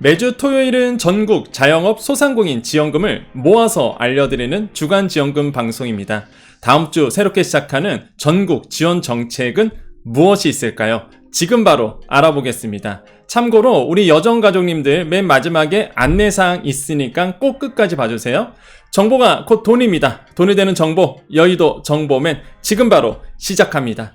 매주 토요일은 전국 자영업 소상공인 지원금을 모아서 알려드리는 주간 지원금 방송입니다. 다음 주 새롭게 시작하는 전국 지원 정책은 무엇이 있을까요? 지금 바로 알아보겠습니다. 참고로 우리 여정가족님들 맨 마지막에 안내사항 있으니까 꼭 끝까지 봐주세요. 정보가 곧 돈입니다. 돈이 되는 정보, 여의도 정보맨 지금 바로 시작합니다.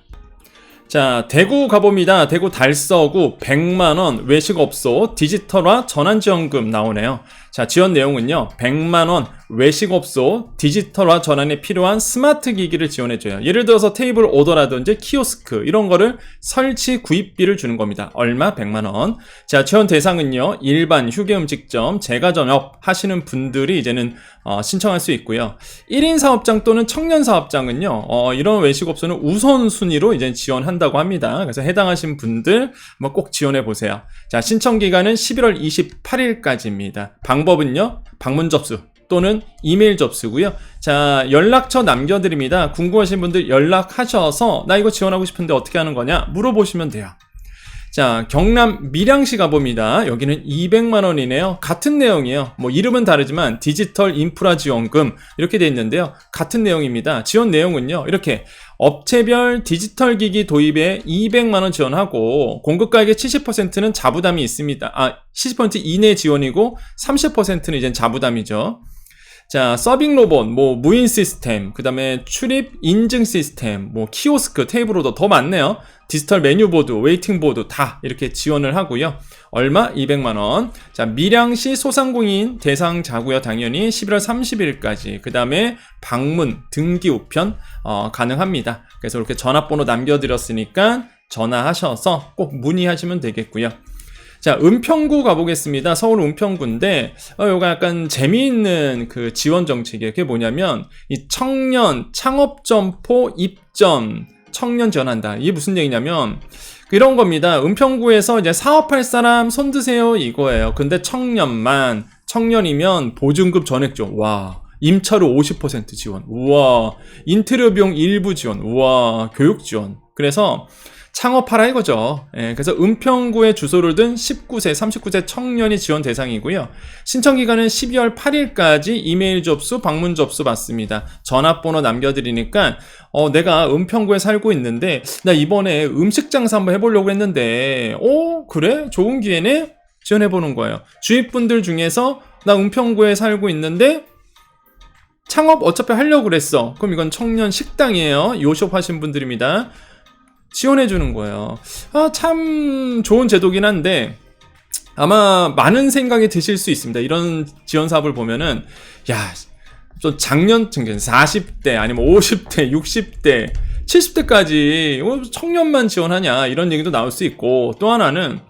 자, 대구 가봅니다. 대구 달서구 100만원 외식업소 디지털화 전환지원금 나오네요. 자, 지원 내용은요, 100만원 외식업소 디지털화 전환에 필요한 스마트 기기를 지원해줘요. 예를 들어서 테이블 오더라든지 키오스크 이런 거를 설치 구입비를 주는 겁니다. 얼마? 100만원. 자, 지원 대상은요, 일반 휴게음식점, 제과점업 하시는 분들이 이제는 신청할 수 있고요. 1인 사업장 또는 청년 사업장은요, 이런 외식업소는 우선순위로 이제 지원한다고 합니다. 그래서 해당하신 분들 한번 꼭 지원해 보세요. 자, 신청 기간은 11월 28일까지입니다. 방법은요, 방문 접수 또는 이메일 접수고요. 자, 연락처 남겨드립니다. 궁금하신 분들 연락하셔서 나 이거 지원하고 싶은데 어떻게 하는 거냐 물어보시면 돼요. 자, 경남 밀양시 가봅니다. 여기는 200만원이네요. 같은 내용이에요. 뭐 이름은 다르지만 디지털 인프라 지원금 이렇게 돼 있는데요. 같은 내용입니다. 지원 내용은요, 이렇게 업체별 디지털 기기 도입에 200만원 지원하고 공급가액의 70%는 자부담이 있습니다. 70% 이내 지원이고 30%는 이제 자부담이죠. 자, 서빙 로봇, 무인 시스템, 그 다음에 출입 인증 시스템, 키오스크, 테이블 오더 더 많네요. 디지털 메뉴보드, 웨이팅보드 다 이렇게 지원을 하고요. 얼마? 200만원. 자, 밀양시 소상공인 대상자고요. 당연히 11월 30일까지. 그 다음에 방문, 등기 우편 가능합니다. 그래서 이렇게 전화번호 남겨드렸으니까 전화하셔서 꼭 문의하시면 되겠고요. 자, 은평구 가보겠습니다. 서울 은평구인데, 요거 약간 재미있는 그 지원 정책이에요. 그게 뭐냐면, 이 청년 창업점포 입점 청년 지원한다. 이게 무슨 얘기냐면, 이런 겁니다. 은평구에서 이제 사업할 사람 손 드세요 이거예요. 근데 청년이면 보증금 전액 지원. 와. 임차료 50% 지원. 우와. 인테리어 비용 일부 지원. 우와. 교육 지원. 그래서, 창업하라 이거죠. 예, 그래서 은평구에 주소를 둔 19세, 39세 청년이 지원 대상이고요. 신청 기간은 12월 8일까지 이메일 접수, 방문 접수 받습니다. 전화번호 남겨드리니까 내가 은평구에 살고 있는데 나 이번에 음식 장사 한번 해보려고 했는데 그래? 좋은 기회네? 지원해보는 거예요. 주위 분들 중에서 나 은평구에 살고 있는데 창업 어차피 하려고 그랬어. 그럼 이건 청년 식당이에요. 요숍 하신 분들입니다. 지원해주는 거예요. 참 좋은 제도긴 한데 아마 많은 생각이 드실 수 있습니다. 이런 지원 사업을 보면은 좀 장년층 40대 아니면 50대 60대 70대까지 청년만 지원하냐 이런 얘기도 나올 수 있고, 또 하나는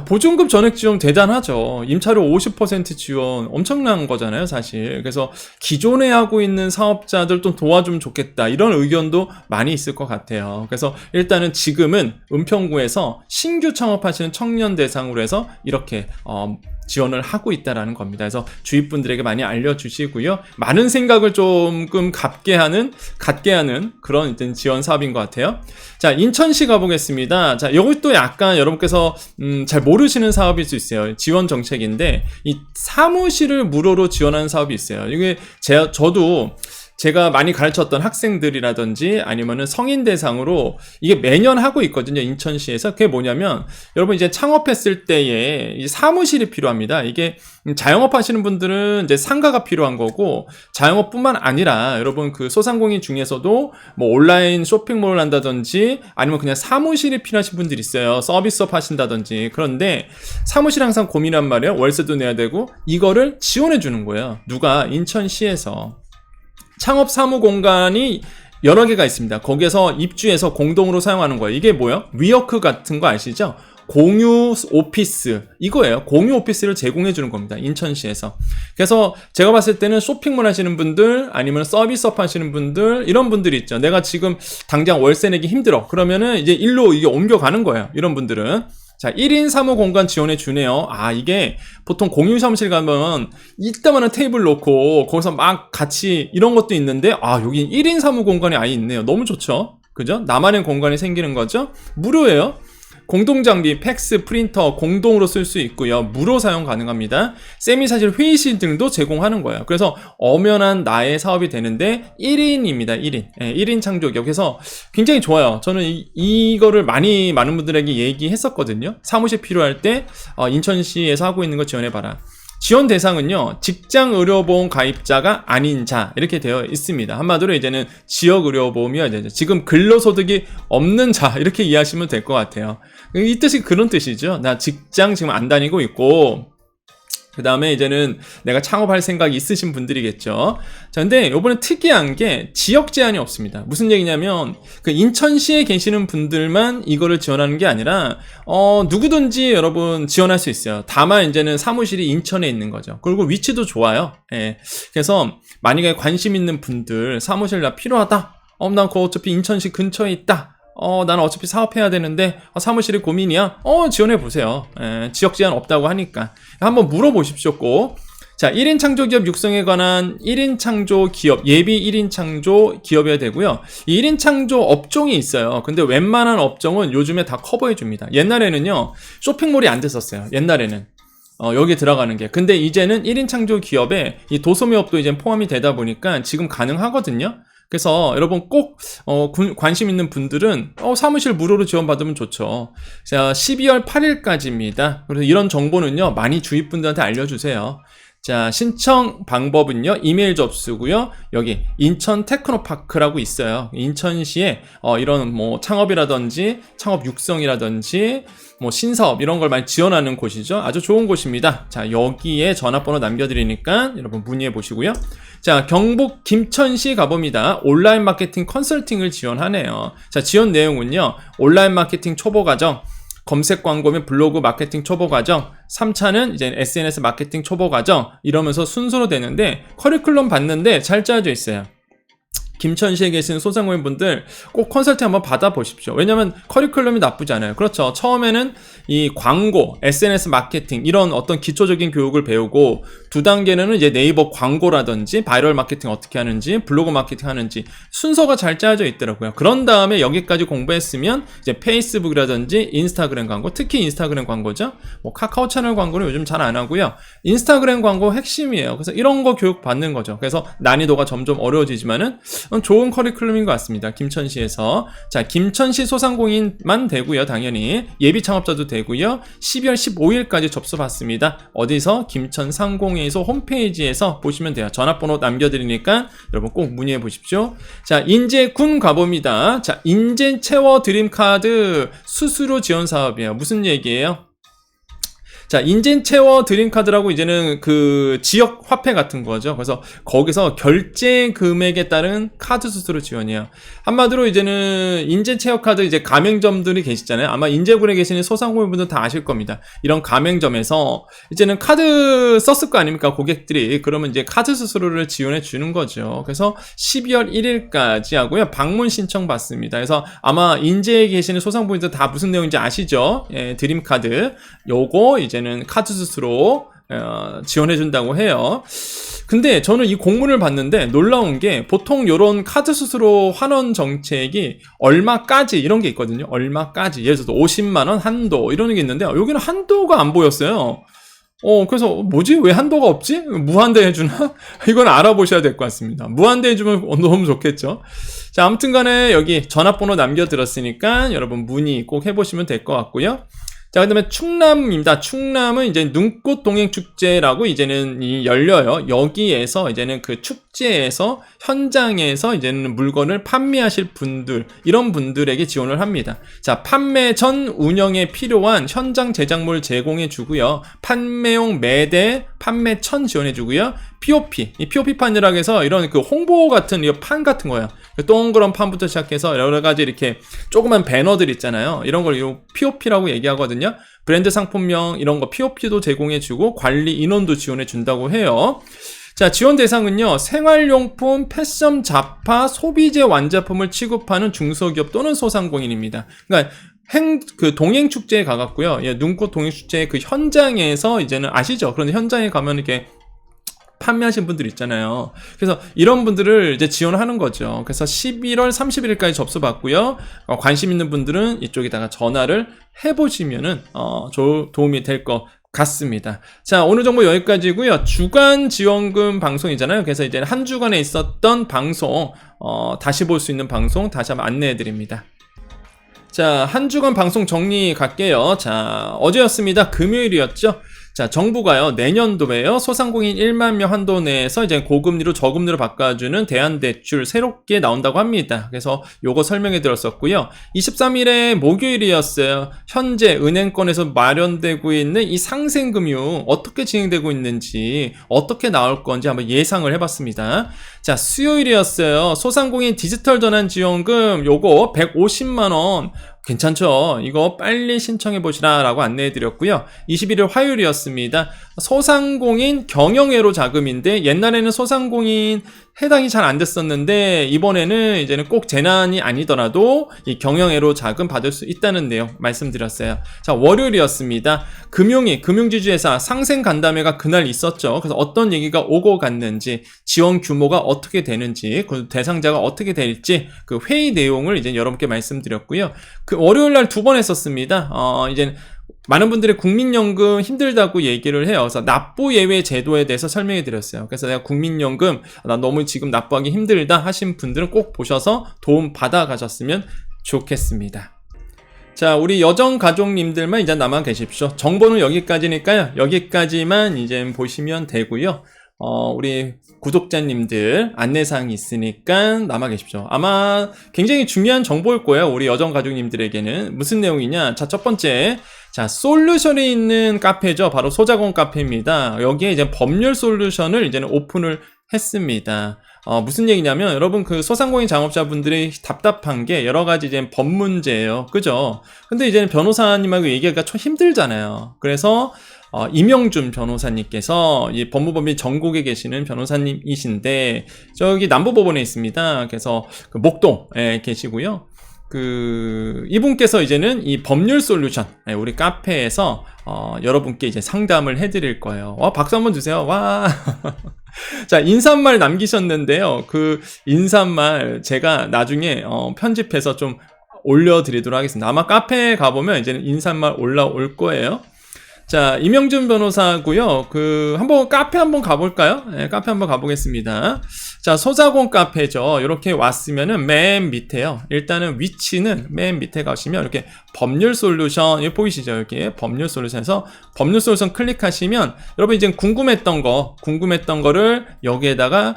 보증금 전액 지원 대단하죠. 임차료 50% 지원 엄청난 거잖아요, 사실. 그래서 기존에 하고 있는 사업자들 좀 도와주면 좋겠다, 이런 의견도 많이 있을 것 같아요. 그래서 일단은 지금은 은평구에서 신규 창업하시는 청년 대상으로 해서 이렇게 지원을 하고 있다라는 겁니다. 그래서 주위 분들에게 많이 알려주시고요. 많은 생각을 조금 갖게 하는 그런 일단 지원 사업인 것 같아요. 자, 인천시 가보겠습니다. 자, 이것도 약간 여러분께서 잘 모르시는 사업일 수 있어요. 지원 정책인데 이 사무실을 무료로 지원하는 사업이 있어요. 이게 저도 제가 많이 가르쳤던 학생들이라든지 아니면은 성인 대상으로 이게 매년 하고 있거든요, 인천시에서. 그게 뭐냐면, 여러분 이제 창업했을 때에 이 사무실이 필요합니다. 이게 자영업 하시는 분들은 이제 상가가 필요한 거고, 자영업뿐만 아니라 여러분 그 소상공인 중에서도 온라인 쇼핑몰을 한다든지 아니면 그냥 사무실이 필요하신 분들이 있어요. 서비스업 하신다든지. 그런데 사무실 항상 고민한 말이에요. 월세도 내야 되고, 이거를 지원해 주는 거예요. 누가? 인천시에서. 창업 사무 공간이 여러 개가 있습니다. 거기에서 입주해서 공동으로 사용하는 거예요. 이게 뭐예요? 위워크 같은 거 아시죠? 공유 오피스, 이거예요. 공유 오피스를 제공해 주는 겁니다, 인천시에서. 그래서 제가 봤을 때는 쇼핑몰 하시는 분들 아니면 서비스업 하시는 분들, 이런 분들이 있죠. 내가 지금 당장 월세 내기 힘들어, 그러면은 이제 일로 이게 옮겨가는 거예요, 이런 분들은. 자, 1인 사무 공간 지원해 주네요. 이게 보통 공유 사무실 가면 이따만한 테이블 놓고 거기서 막 같이 이런 것도 있는데, 여기 1인 사무 공간이 아예 있네요. 너무 좋죠? 그죠? 나만의 공간이 생기는 거죠? 무료예요. 공동장비, 팩스, 프린터 공동으로 쓸 수 있고요. 무료 사용 가능합니다. 쌤이 사실 회의실 등도 제공하는 거예요. 그래서 엄연한 나의 사업이 되는데 1인입니다. 1인. 1인 창조기업. 그래서 굉장히 좋아요. 저는 이거를 많은 분들에게 얘기했었거든요. 사무실 필요할 때 인천시에서 하고 있는 거 지원해봐라. 지원 대상은요, 직장의료보험 가입자가 아닌 자, 이렇게 되어 있습니다. 한마디로 이제는 지역의료보험이어야 되죠. 지금 근로소득이 없는 자, 이렇게 이해하시면 될 것 같아요. 이 뜻이 그런 뜻이죠. 나 직장 지금 안 다니고 있고, 그 다음에 이제는 내가 창업할 생각이 있으신 분들이겠죠. 자, 근데 요번에 특이한 게 지역 제한이 없습니다. 무슨 얘기냐면, 그 인천시에 계시는 분들만 이거를 지원하는 게 아니라, 누구든지 여러분 지원할 수 있어요. 다만 이제는 사무실이 인천에 있는 거죠. 그리고 위치도 좋아요. 예. 그래서 만약에 관심 있는 분들, 사무실 나 필요하다. 난 그거 어차피 인천시 근처에 있다. 나는 어차피 사업해야 되는데 사무실이 고민이야? 지원해보세요. 지역 제한 없다고 하니까 한번 물어보십시오. 꼭. 자, 1인 창조기업 육성에 관한 1인 창조 기업, 예비 1인 창조 기업이어야 되고요. 이 1인 창조 업종이 있어요. 근데 웬만한 업종은 요즘에 다 커버해줍니다. 옛날에는요, 쇼핑몰이 안 됐었어요. 옛날에는. 여기에 들어가는 게. 근데 이제는 1인 창조 기업에 이 도소매업도 이제 포함이 되다 보니까 지금 가능하거든요. 그래서 여러분 꼭 관심 있는 분들은 사무실 무료로 지원받으면 좋죠. 자, 12월 8일까지입니다. 그래서 이런 정보는요, 많이 주위 분들한테 알려주세요. 자, 신청 방법은요, 이메일 접수고요. 여기 인천 테크노파크라고 있어요. 인천시에 이런 뭐 창업이라든지 창업 육성이라든지 뭐 신사업 이런 걸 많이 지원하는 곳이죠. 아주 좋은 곳입니다. 자, 여기에 전화번호 남겨드리니까 여러분 문의해 보시고요. 자, 경북 김천시 가봅니다. 온라인 마케팅 컨설팅을 지원하네요. 자, 지원 내용은요, 온라인 마케팅 초보 과정, 검색 광고면 블로그 마케팅 초보 과정, 3차는 이제 SNS 마케팅 초보 과정, 이러면서 순서로 되는데 커리큘럼 봤는데 잘 짜져 있어요. 김천시에 계신 소상공인분들 꼭 컨설팅 한번 받아보십시오. 왜냐면 커리큘럼이 나쁘지 않아요. 그렇죠. 처음에는 이 광고, SNS 마케팅 이런 어떤 기초적인 교육을 배우고, 2단계는 이제 네이버 광고라든지 바이럴 마케팅 어떻게 하는지, 블로그 마케팅 하는지 순서가 잘 짜져 있더라고요. 그런 다음에 여기까지 공부했으면 이제 페이스북이라든지 인스타그램 광고, 특히 인스타그램 광고죠. 뭐 카카오 채널 광고는 요즘 잘 안 하고요. 인스타그램 광고 핵심이에요. 그래서 이런 거 교육 받는 거죠. 그래서 난이도가 점점 어려워지지만은 좋은 커리큘럼인 것 같습니다. 김천시에서. 자, 김천시 소상공인만 되고요. 당연히 예비 창업자도 되고요. 12월 15일까지 접수 받습니다. 어디서? 김천 상공회의소 홈페이지에서 보시면 돼요. 전화번호 남겨드리니까 여러분 꼭 문의해 보십시오. 자, 인재군 가봅니다. 자, 인재 채워 드림카드 수수료 지원 사업이에요. 무슨 얘기예요? 자, 인증 채워 드림카드라고 이제는 그 지역 화폐 같은 거죠. 그래서 거기서 결제 금액에 따른 카드 수수료 지원이에요. 한마디로 이제는 인증 채워 카드 이제 가맹점들이 계시잖아요. 아마 인제군에 계시는 소상공인분들 다 아실 겁니다. 이런 가맹점에서 이제는 카드 썼을 거 아닙니까? 고객들이. 그러면 이제 카드 수수료를 지원해 주는 거죠. 그래서 12월 1일까지 하고요. 방문 신청 받습니다. 그래서 아마 인제에 계시는 소상공인들 다 무슨 내용인지 아시죠? 예, 드림카드. 요거 이제는 카드 수수료 지원해준다고 해요. 근데 저는 이 공문을 봤는데 놀라운 게, 보통 요런 카드 수수료 환원 정책이 얼마까지 이런 게 있거든요. 얼마까지. 예를 들어서 50만원 한도 이런 게 있는데 여기는 한도가 안 보였어요. 그래서 뭐지? 왜 한도가 없지? 무한대 해주나? 이건 알아보셔야 될 것 같습니다. 무한대 해주면 너무 좋겠죠? 자, 아무튼 간에 여기 전화번호 남겨드렸으니까 여러분 문의 꼭 해보시면 될 것 같고요. 자, 그 다음에 충남입니다. 충남은 이제 눈꽃 동행축제라고 이제는 열려요. 여기에서 이제는 그 축제에서 현장에서 이제는 물건을 판매하실 분들, 이런 분들에게 지원을 합니다. 자, 판매 전 운영에 필요한 현장 제작물 제공해 주고요. 판매용 매대, 판매천 지원해 주고요. POP, 이 POP 판이라고 해서 이런 그 홍보 같은 이 판 같은 거예요. 동그란 판부터 시작해서 여러 가지 이렇게 조그만 배너들 있잖아요. 이런 걸 POP라고 얘기하거든요. 브랜드 상품명 이런 거 POP도 제공해주고 관리 인원도 지원해준다고 해요. 자, 지원 대상은요, 생활용품, 패션, 잡화, 소비재 완제품을 취급하는 중소기업 또는 소상공인입니다. 그러니까 동행축제에 가갖고요. 예, 눈꽃 동행축제 그 현장에서 이제는 아시죠? 그런데 현장에 가면 이렇게 판매하신 분들 있잖아요. 그래서 이런 분들을 이제 지원하는 거죠. 그래서 11월 31일까지 접수받고요. 관심 있는 분들은 이쪽에다가 전화를 해보시면은 도움이 될 것 같습니다. 자, 오늘 정보 여기까지고요. 주간 지원금 방송이잖아요. 그래서 이제 한 주간에 있었던 방송 다시 볼 수 있는 방송 다시 한번 안내해 드립니다. 자, 한 주간 방송 정리 갈게요. 자, 어제였습니다. 금요일이었죠. 자, 정부가요, 내년도에요, 소상공인 1만 명 한도 내에서 이제 고금리로 저금리로 바꿔주는 대안대출 새롭게 나온다고 합니다. 그래서 요거 설명해 드렸었고요. 23일에 목요일이었어요. 현재 은행권에서 마련되고 있는 이 상생금융 어떻게 진행되고 있는지, 어떻게 나올 건지 한번 예상을 해봤습니다. 자, 수요일이었어요. 소상공인 디지털 전환 지원금 요거 150만원. 괜찮죠? 이거 빨리 신청해 보시라 라고 안내해 드렸고요. 21일 화요일이었습니다. 소상공인 경영외로 자금인데, 옛날에는 소상공인 해당이 잘 안 됐었는데 이번에는 이제는 꼭 재난이 아니더라도 이 경영외로 자금 받을 수 있다는 내용 말씀드렸어요. 자, 월요일이었습니다. 금융지주회사 상생간담회가 그날 있었죠. 그래서 어떤 얘기가 오고 갔는지, 지원 규모가 어떻게 되는지, 그 대상자가 어떻게 될지 그 회의 내용을 이제 여러분께 말씀드렸고요. 그 월요일 날 2번 했었습니다. 이제 많은 분들이 국민연금 힘들다고 얘기를 해요. 그래서 납부 예외 제도에 대해서 설명해 드렸어요. 그래서 내가 국민연금 나 너무 지금 납부하기 힘들다 하신 분들은 꼭 보셔서 도움 받아 가셨으면 좋겠습니다. 자, 우리 여정가족님들만 이제 남아 계십시오. 정보는 여기까지니까요. 여기까지만 이제 보시면 되고요. 우리 구독자님들 안내사항이 있으니까 남아 계십시오. 아마 굉장히 중요한 정보일 거예요. 우리 여정가족님들에게는. 무슨 내용이냐? 자, 첫 번째. 자, 솔루션이 있는 카페죠. 바로 소자공 카페입니다. 여기에 이제 법률 솔루션을 이제는 오픈을 했습니다. 무슨 얘기냐면, 여러분 그 소상공인 창업자분들이 답답한 게 여러 가지 이제 법 문제예요. 그죠? 근데 이제는 변호사님하고 얘기하기가 좀 힘들잖아요. 그래서 임영준 변호사님께서 이 법무법인 전국에 계시는 변호사님이신데 저기 남부법원에 있습니다. 그래서 그 목동에 계시고요. 이분께서 이제는 이 법률 솔루션 우리 카페에서 여러분께 이제 상담을 해드릴 거예요. 박수 한번 주세요. 와. 자, 인사말 남기셨는데요. 그 인사말 제가 나중에 편집해서 좀 올려드리도록 하겠습니다. 아마 카페에 가보면 이제는 인사말 올라올 거예요. 자, 임영준 변호사고요. 한번 카페 한번 가볼까요? 네, 카페 한번 가보겠습니다. 자, 소자공 카페죠. 이렇게 왔으면은 맨 밑에요. 일단은 위치는 맨 밑에 가시면 이렇게 법률 솔루션, 여기 보이시죠? 이렇게 법률 솔루션에서 법률 솔루션 클릭하시면 여러분 이제 궁금했던 거를 여기에다가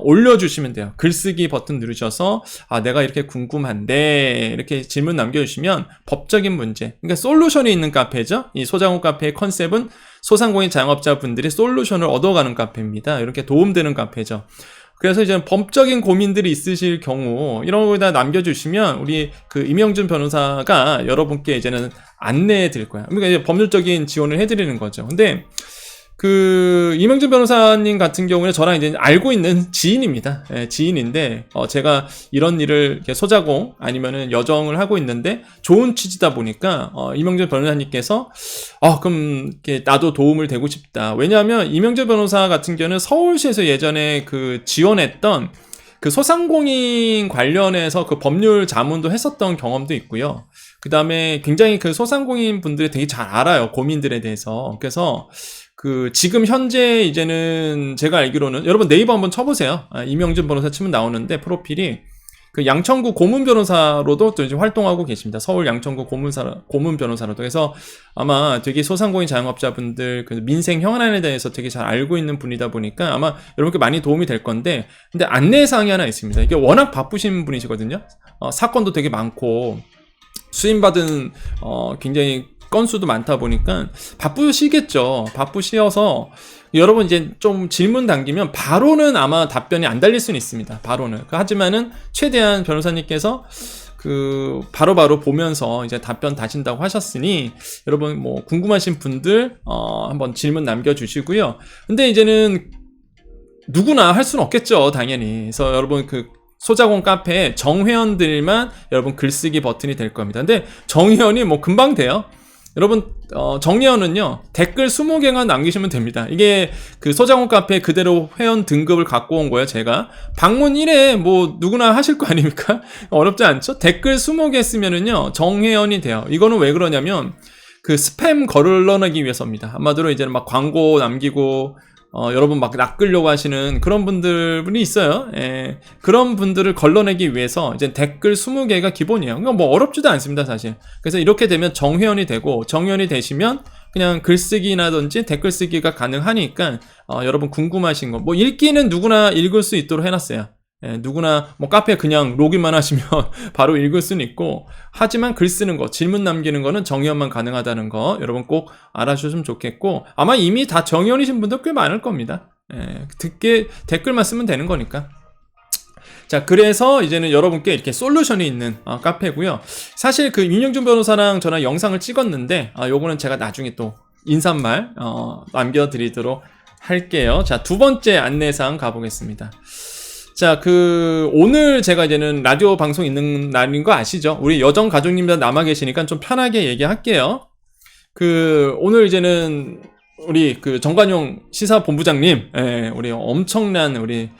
올려주시면 돼요. 글쓰기 버튼 누르셔서 내가 이렇게 궁금한데 이렇게 질문 남겨주시면 법적인 문제, 그러니까 솔루션이 있는 카페죠. 이 소자공 카페의 컨셉은 소상공인 자영업자분들이 솔루션을 얻어가는 카페입니다. 이렇게 도움되는 카페죠. 그래서 이제 법적인 고민들이 있으실 경우 이런 거에다 남겨주시면 우리 임영준 변호사가 여러분께 이제는 안내해 드릴 거예요. 그러니까 이제 법률적인 지원을 해드리는 거죠. 근데 임영준 변호사님 같은 경우는 저랑 이제 알고 있는 지인입니다. 예, 지인인데, 제가 이런 일을 소자공 아니면은 여정을 하고 있는데 좋은 취지다 보니까, 임영준 변호사님께서, 그럼 나도 도움을 되고 싶다. 왜냐하면 임영준 변호사 같은 경우는 서울시에서 예전에 지원했던 소상공인 관련해서 법률 자문도 했었던 경험도 있고요. 그 다음에 굉장히 소상공인 분들이 되게 잘 알아요. 고민들에 대해서. 그래서, 지금 현재 이제는 제가 알기로는 여러분 네이버 한번 쳐보세요. 임영준 변호사 치면 나오는데 프로필이 양천구 고문 변호사로도 또 이제 활동하고 계십니다. 서울 양천구 고문 변호사로도. 그래서 아마 되게 소상공인 자영업자분들 민생 현안에 대해서 되게 잘 알고 있는 분이다 보니까 아마 여러분께 많이 도움이 될 건데, 근데 안내사항이 하나 있습니다. 이게 워낙 바쁘신 분이시거든요. 사건도 되게 많고 수임받은 굉장히 건수도 많다 보니까 바쁘시겠죠. 바쁘시어서 여러분 이제 좀 질문 남기면 바로는 아마 답변이 안 달릴 수는 있습니다. 바로는. 하지만은 최대한 변호사님께서 바로바로 보면서 이제 답변 다신다고 하셨으니 여러분 궁금하신 분들 한번 질문 남겨주시고요. 근데 이제는 누구나 할 수는 없겠죠, 당연히. 그래서 여러분 소자공 카페에 정회원들만 여러분 글쓰기 버튼이 될 겁니다. 근데 정회원이 금방 돼요. 여러분 정리원은요 댓글 20개만 남기시면 됩니다. 이게 그 소장훈 카페 그대로 회원 등급을 갖고 온 거예요. 제가 방문 1회 뭐 누구나 하실 거 아닙니까? 어렵지 않죠? 댓글 20개 쓰면은요 정회원이 돼요. 이거는 왜 그러냐면 그 스팸 걸러내기 위해서입니다. 한마디로 이제는 막 광고 남기고 여러분 막 낚으려고 하시는 그런 분들이 있어요. 예, 그런 분들을 걸러내기 위해서 이제 댓글 20개가 기본이에요. 그러니까 뭐 어렵지도 않습니다, 사실. 그래서 이렇게 되면 정회원이 되고, 정회원이 되시면 그냥 글쓰기라든지 댓글 쓰기가 가능하니까 여러분 궁금하신 거, 뭐 읽기는 누구나 읽을 수 있도록 해놨어요. 예, 누구나 뭐 카페 그냥 로그인만 하시면 바로 읽을 수는 있고, 하지만 글 쓰는 거, 질문 남기는 거는 정의원만 가능하다는 거 여러분 꼭 알아주셨으면 좋겠고, 아마 이미 다 정의원이신 분들 꽤 많을 겁니다. 예, 듣게 댓글만 쓰면 되는 거니까. 자, 그래서 이제는 여러분께 이렇게 솔루션이 있는 카페고요. 사실 그 윤영준 변호사랑 저랑 영상을 찍었는데 요거는 제가 나중에 또 인사말 남겨드리도록 할게요. 자, 두 번째 안내사항 가보겠습니다. 자, 오늘 제가 이제는 라디오 방송 있는 날인 거 아시죠? 우리 여정 가족님들 남아 계시니까 좀 편하게 얘기할게요. 오늘 이제는 우리 정관용 시사본부장님, 예, 우리 엄청난 우리,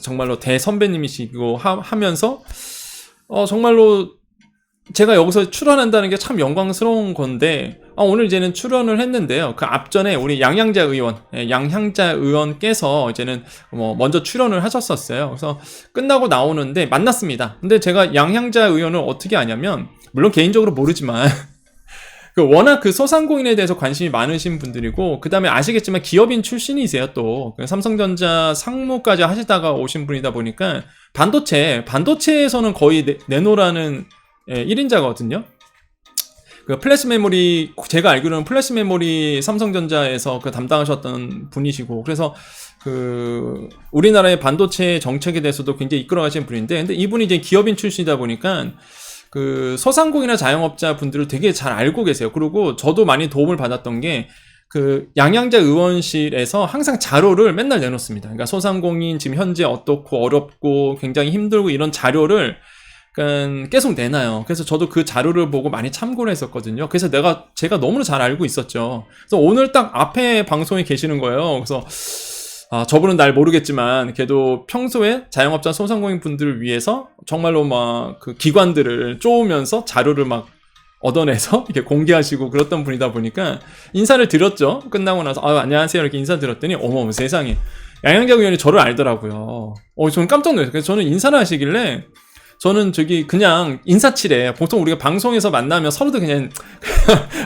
정말로 대선배님이시고 하면서, 정말로 제가 여기서 출연한다는 게 참 영광스러운 건데, 오늘 이제는 출연을 했는데요. 그 앞전에 우리 양향자 의원께서 이제는 먼저 출연을 하셨었어요. 그래서 끝나고 나오는데 만났습니다. 근데 제가 양향자 의원을 어떻게 아냐면, 물론 개인적으로 모르지만, 워낙 소상공인에 대해서 관심이 많으신 분들이고, 그 다음에 아시겠지만 기업인 출신이세요, 또. 삼성전자 상무까지 하시다가 오신 분이다 보니까, 반도체에서는 거의 내노라는 1인자거든요. 플래시 메모리, 제가 알기로는 플래시 메모리 삼성전자에서 담당하셨던 분이시고, 그래서 우리나라의 반도체 정책에 대해서도 굉장히 이끌어가시는 분인데, 근데 이분이 이제 기업인 출신이다 보니까, 소상공인이나 자영업자 분들을 되게 잘 알고 계세요. 그리고 저도 많이 도움을 받았던 게, 양양자 의원실에서 항상 자료를 맨날 내놓습니다. 그러니까 소상공인 지금 현재 어떻고 어렵고 굉장히 힘들고 이런 자료를 계속 내놔요. 그래서 저도 그 자료를 보고 많이 참고를 했었거든요. 그래서 제가 너무나 잘 알고 있었죠. 그래서 오늘 딱 앞에 방송에 계시는 거예요. 그래서 저분은 날 모르겠지만 걔도 평소에 자영업자 소상공인 분들을 위해서 정말로 막 기관들을 쪼으면서 자료를 막 얻어내서 이렇게 공개하시고 그랬던 분이다 보니까 인사를 드렸죠. 끝나고 나서 안녕하세요 이렇게 인사드렸더니 어머 세상에 양양자 의원이 저를 알더라고요. 저는 깜짝 놀랐어요. 그래서 저는 인사를 하시길래 저는 그냥 인사치레. 보통 우리가 방송에서 만나면 서로도 그냥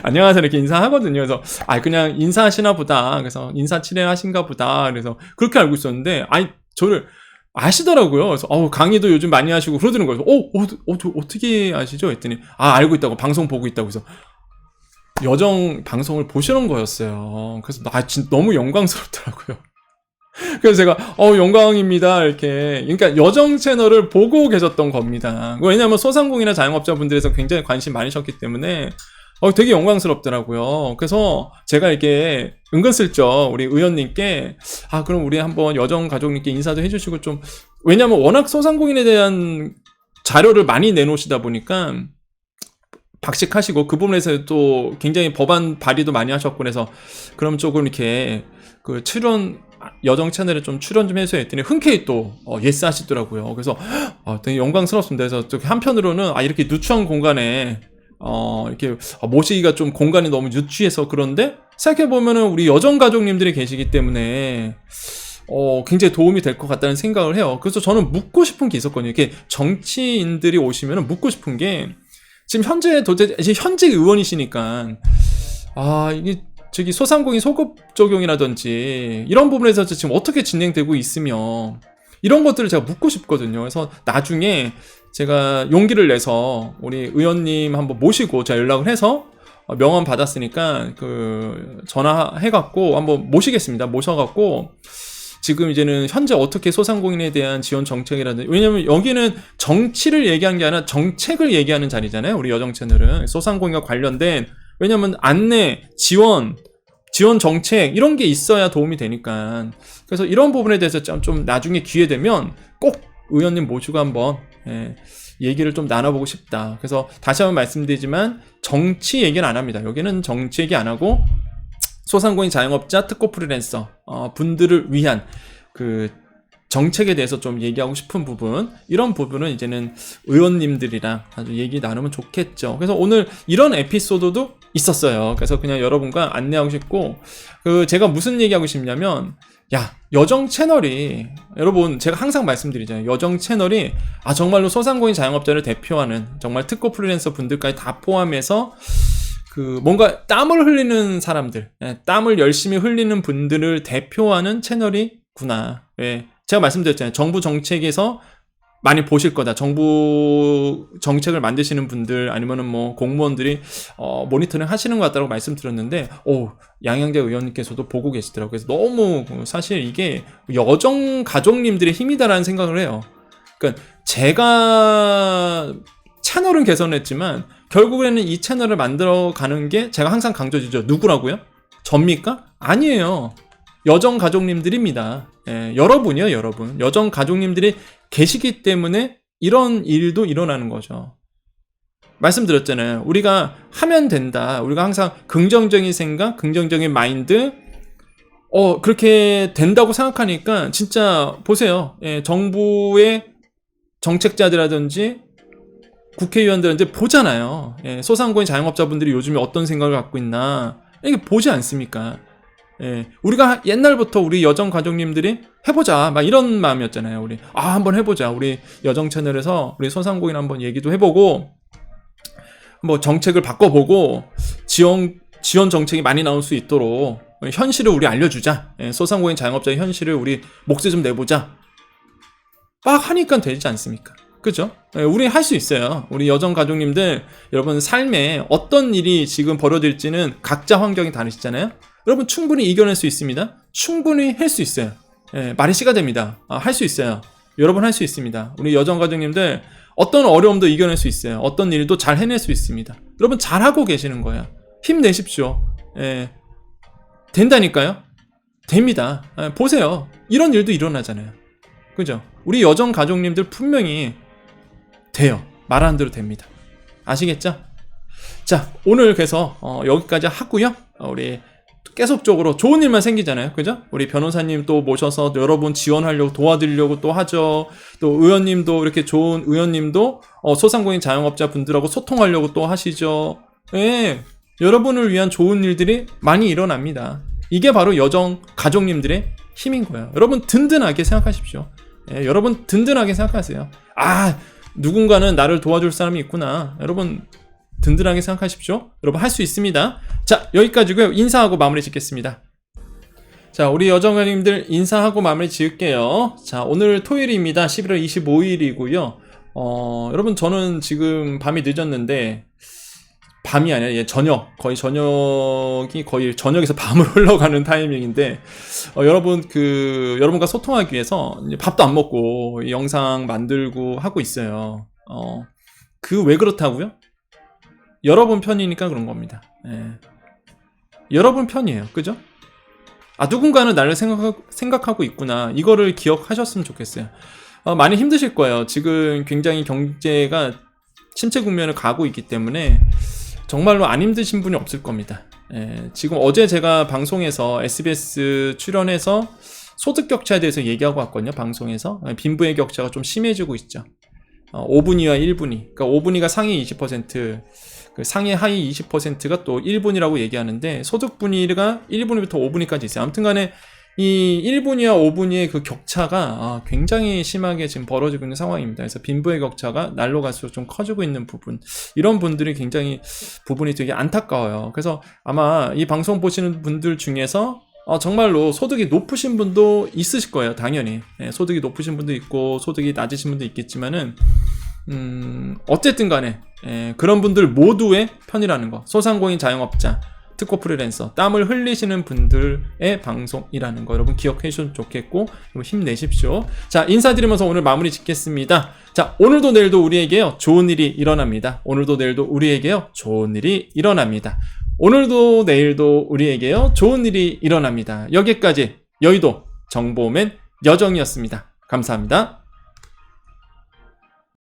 안녕하세요 이렇게 인사하거든요. 그래서 그냥 인사하시나 보다. 그래서 인사치레 하신가 보다. 그래서 그렇게 알고 있었는데 저를 아시더라고요. 그래서 강의도 요즘 많이 하시고 그러더는 거예요. 어떻게 아시죠? 했더니 알고 있다고, 방송 보고 있다고. 해서 여정 방송을 보시는 거였어요. 그래서 진짜 너무 영광스럽더라고요. 그래서 제가 영광입니다 이렇게. 그러니까 여정 채널을 보고 계셨던 겁니다. 왜냐하면 소상공인이나 자영업자분들에서 굉장히 관심 많으셨기 때문에 되게 영광스럽더라고요. 그래서 제가 이렇게 은근슬쩍 우리 의원님께 그럼 우리 한번 여정 가족님께 인사도 해주시고 좀, 왜냐하면 워낙 소상공인에 대한 자료를 많이 내놓으시다 보니까 박식하시고 그 부분에서 또 굉장히 법안 발의도 많이 하셨고, 그래서 그럼 조금 이렇게 여정 채널에 좀 출연 좀 해서 했더니 흔쾌히 또 예스 하시더라고요. 그래서 되게 영광스럽습니다. 그래서 한편으로는 이렇게 누추한 공간에 이렇게 모시기가 좀 공간이 너무 유치해서 그런데 생각해보면은 우리 여정 가족님들이 계시기 때문에 굉장히 도움이 될 것 같다는 생각을 해요. 그래서 저는 묻고 싶은 게 있었거든요. 이렇게 정치인들이 오시면은 묻고 싶은 게, 지금 현재 의원이시니까 이게 소상공인 소급 적용이라든지 이런 부분에서 지금 어떻게 진행되고 있으며 이런 것들을 제가 묻고 싶거든요. 그래서 나중에 제가 용기를 내서 우리 의원님 한번 모시고 제가 연락을 해서 명함 받았으니까 전화해갖고 한번 모셔갖고 지금 이제는 현재 어떻게 소상공인에 대한 지원 정책이라든지, 왜냐면 여기는 정치를 얘기한 게 아니라 정책을 얘기하는 자리잖아요. 우리 여정 채널은 소상공인과 관련된, 왜냐면 안내, 지원 정책 이런 게 있어야 도움이 되니까. 그래서 이런 부분에 대해서 좀 나중에 기회 되면 꼭 의원님 모시고 한번 얘기를 좀 나눠보고 싶다. 그래서 다시 한번 말씀드리지만 정치 얘기는 안 합니다. 여기는 정치 얘기 안 하고 소상공인 자영업자 특고 프리랜서 분들을 위한 그 정책에 대해서 좀 얘기하고 싶은 부분, 이런 부분은 이제는 의원님들이랑 아주 얘기 나누면 좋겠죠. 그래서 오늘 이런 에피소드도 있었어요. 그래서 그냥 여러분과 안내하고 싶고, 제가 무슨 얘기하고 싶냐면, 여정 채널이, 여러분 제가 항상 말씀드리잖아요. 여정 채널이 정말로 소상공인 자영업자를 대표하는 정말 특고 프리랜서 분들까지 다 포함해서 뭔가 땀을 흘리는 사람들, 땀을 열심히 흘리는 분들을 대표하는 채널이구나. 제가 말씀드렸잖아요. 정부 정책에서 많이 보실 거다. 정부 정책을 만드시는 분들 아니면은 뭐 공무원들이 모니터링 하시는 것 같다고 말씀드렸는데, 양양대 의원님께서도 보고 계시더라고요. 그래서 너무 사실 이게 여정 가족님들의 힘이다라는 생각을 해요. 그러니까 제가 채널은 개선했지만 결국에는 이 채널을 만들어가는 게 제가 항상 강조드리죠. 누구라고요? 접니까? 아니에요. 여정 가족님들입니다. 여러분이요, 여러분. 여정 가족님들이 계시기 때문에 이런 일도 일어나는 거죠. 말씀드렸잖아요. 우리가 하면 된다. 우리가 항상 긍정적인 생각, 긍정적인 마인드, 그렇게 된다고 생각하니까 진짜 보세요. 정부의 정책자들이라든지 국회의원들한테 보잖아요. 소상공인 자영업자분들이 요즘에 어떤 생각을 갖고 있나. 이게 보지 않습니까? 우리가 옛날부터 우리 여정 가족님들이 해보자 막 이런 마음이었잖아요. 우리 한번 해보자. 우리 여정 채널에서 우리 소상공인 한번 얘기도 해보고 뭐 정책을 바꿔보고 지원 정책이 많이 나올 수 있도록 현실을 우리 알려주자. 소상공인 자영업자의 현실을 우리 목소리 좀 내보자. 막 하니까 되지 않습니까? 그죠? 우리 할 수 있어요. 우리 여정 가족님들, 여러분 삶에 어떤 일이 지금 벌어질지는 각자 환경이 다르시잖아요. 여러분 충분히 이겨낼 수 있습니다. 충분히 할 수 있어요. 말이 씨가 됩니다. 할 수 있어요. 여러분 할 수 있습니다. 우리 여정 가족님들 어떤 어려움도 이겨낼 수 있어요. 어떤 일도 잘 해낼 수 있습니다. 여러분 잘하고 계시는 거예요. 힘내십시오. 된다니까요. 됩니다. 보세요. 이런 일도 일어나잖아요. 그죠? 우리 여정 가족님들 분명히 돼요. 말하는 대로 됩니다. 아시겠죠? 자, 오늘 그래서 여기까지 하고요. 우리 계속적으로 좋은 일만 생기잖아요. 그죠? 우리 변호사님 또 모셔서 여러분 지원하려고 도와드리려고 또 하죠. 또 의원님도 이렇게 좋은 의원님도 소상공인 자영업자 분들하고 소통하려고 또 하시죠. 여러분을 위한 좋은 일들이 많이 일어납니다. 이게 바로 여정 가족님들의 힘인 거예요. 여러분 든든하게 생각하십시오. 여러분 든든하게 생각하세요. 누군가는 나를 도와줄 사람이 있구나. 여러분 든든하게 생각하십시오. 여러분 할 수 있습니다. 자, 여기까지고요. 인사하고 마무리 짓겠습니다. 자, 우리 여정가님들 인사하고 마무리 지을게요. 자, 오늘 토요일입니다. 11월 25일이고요. 여러분 저는 지금 밤이 늦었는데, 밤이 아니라 저녁, 거의 저녁이 거의 저녁에서 밤으로 흘러가는 타이밍인데, 여러분과 소통하기 위해서 밥도 안 먹고 이 영상 만들고 하고 있어요. 왜 그렇다고요? 여러분 편이니까 그런 겁니다. 여러분 편이에요. 그죠? 누군가는 나를 생각하고 있구나. 이거를 기억하셨으면 좋겠어요. 많이 힘드실 거예요. 지금 굉장히 경제가 침체 국면을 가고 있기 때문에 정말로 안 힘드신 분이 없을 겁니다. 지금 어제 제가 방송에서 SBS 출연해서 소득 격차에 대해서 얘기하고 왔거든요. 방송에서 빈부의 격차가 좀 심해지고 있죠. 5분위와 1분위. 그러니까 5분위가 상위 20%, 그 상위 하위 20%가 또 1분위라고 얘기하는데, 소득 분위가 1분위부터 5분위까지 있어요. 아무튼 간에 이 1분위와 5분위의 그 격차가 굉장히 심하게 지금 벌어지고 있는 상황입니다. 그래서 빈부의 격차가 날로 갈수록 좀 커지고 있는 부분, 이런 분들이 굉장히 부분이 되게 안타까워요. 그래서 아마 이 방송 보시는 분들 중에서 정말로 소득이 높으신 분도 있으실 거예요. 당연히 소득이 높으신 분도 있고 소득이 낮으신 분도 있겠지만은 어쨌든 간에 그런 분들 모두의 편이라는 거, 소상공인 자영업자, 특고 프리랜서, 땀을 흘리시는 분들의 방송이라는 거 여러분 기억해 주시면 좋겠고, 힘내십시오. 자, 인사드리면서 오늘 마무리 짓겠습니다. 자, 오늘도 내일도 우리에게요 좋은 일이 일어납니다. 오늘도 내일도 우리에게요 좋은 일이 일어납니다. 오늘도 내일도 우리에게요 좋은 일이 일어납니다. 여기까지 여의도 정보맨 여정이었습니다. 감사합니다.